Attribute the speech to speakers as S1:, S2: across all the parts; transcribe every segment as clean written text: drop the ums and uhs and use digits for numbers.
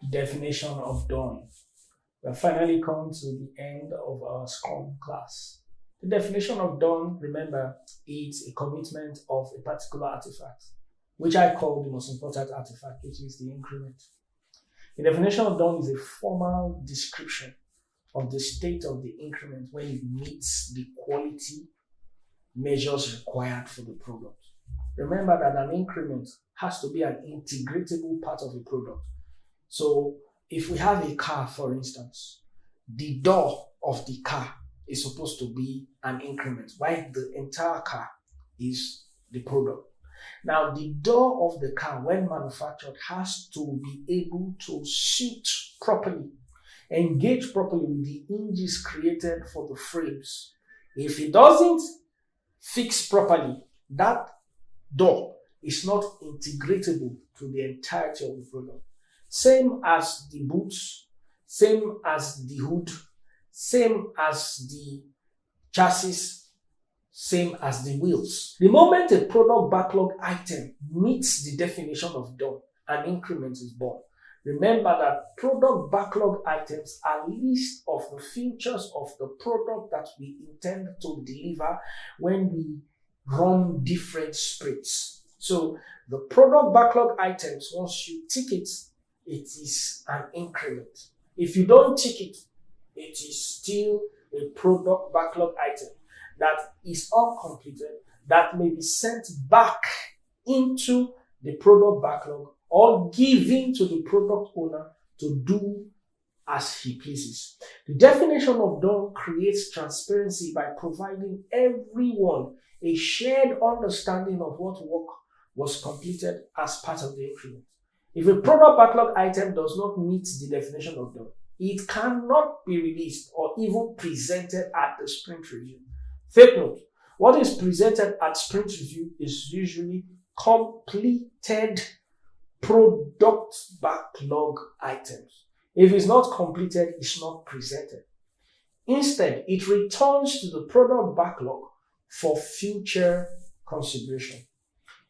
S1: Definition of done. We have finally come to the end of our Scrum class. The definition of done, remember, is a commitment of a particular artifact, which I call the most important artifact, which is the increment. The definition of done is a formal description of the state of the increment when it meets the quality measures required for the product. Remember that an increment has to be an integratable part of a product. So if we have a car, for instance, the door of the car is supposed to be an increment, while the entire car is the product. Now, the door of the car, when manufactured, has to be able to suit properly, engage properly with the hinges created for the frames. If it doesn't fix properly, that door is not integratable to the entirety of the product. Same as the boots, same as the hood, same as the chassis, same as the wheels. The moment a product backlog item meets the definition of done, an increment is born. Remember that product backlog items are a list of the features of the product that we intend to deliver when we run different sprints. So the product backlog items, once you tick it, it is an increment. If you don't tick it, it is still a product backlog item that is uncompleted, that may be sent back into the product backlog or given to the product owner to do as he pleases. The definition of done creates transparency by providing everyone a shared understanding of what work was completed as part of the increment. If a product backlog item does not meet the definition of done, it cannot be released or even presented at the sprint review. Take note, what is presented at sprint review is usually completed product backlog items. If it's not completed, it's not presented. Instead, it returns to the product backlog for future consideration.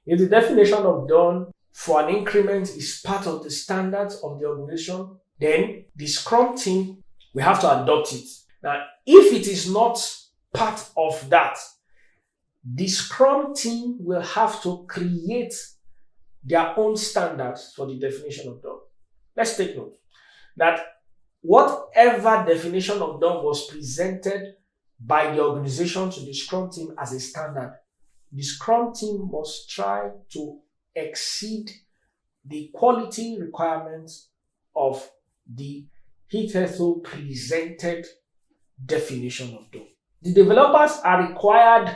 S1: If the definition of done for an increment is part of the standards of the organization, then the Scrum team will have to adopt it. Now, if it is not part of that, the Scrum team will have to create their own standards for the definition of done. Let's take note that whatever definition of done was presented by the organization to the Scrum team as a standard, the Scrum team must try to exceed the quality requirements of the hitherto presented definition of done. The developers are required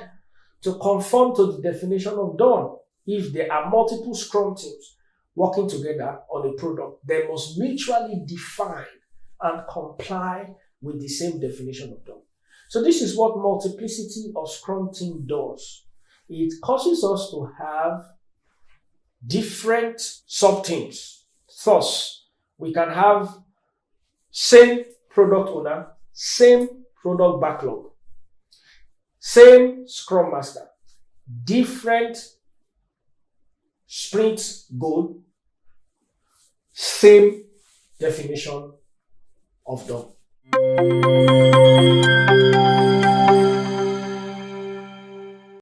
S1: to conform to the definition of done. If there are multiple Scrum teams working together on a product, they must mutually define and comply with the same definition of done. So this is what multiplicity of Scrum team does. It causes us to have different sub-teams. Thus, we can have same product owner, same product backlog, same Scrum Master, different sprint goal, same definition of done.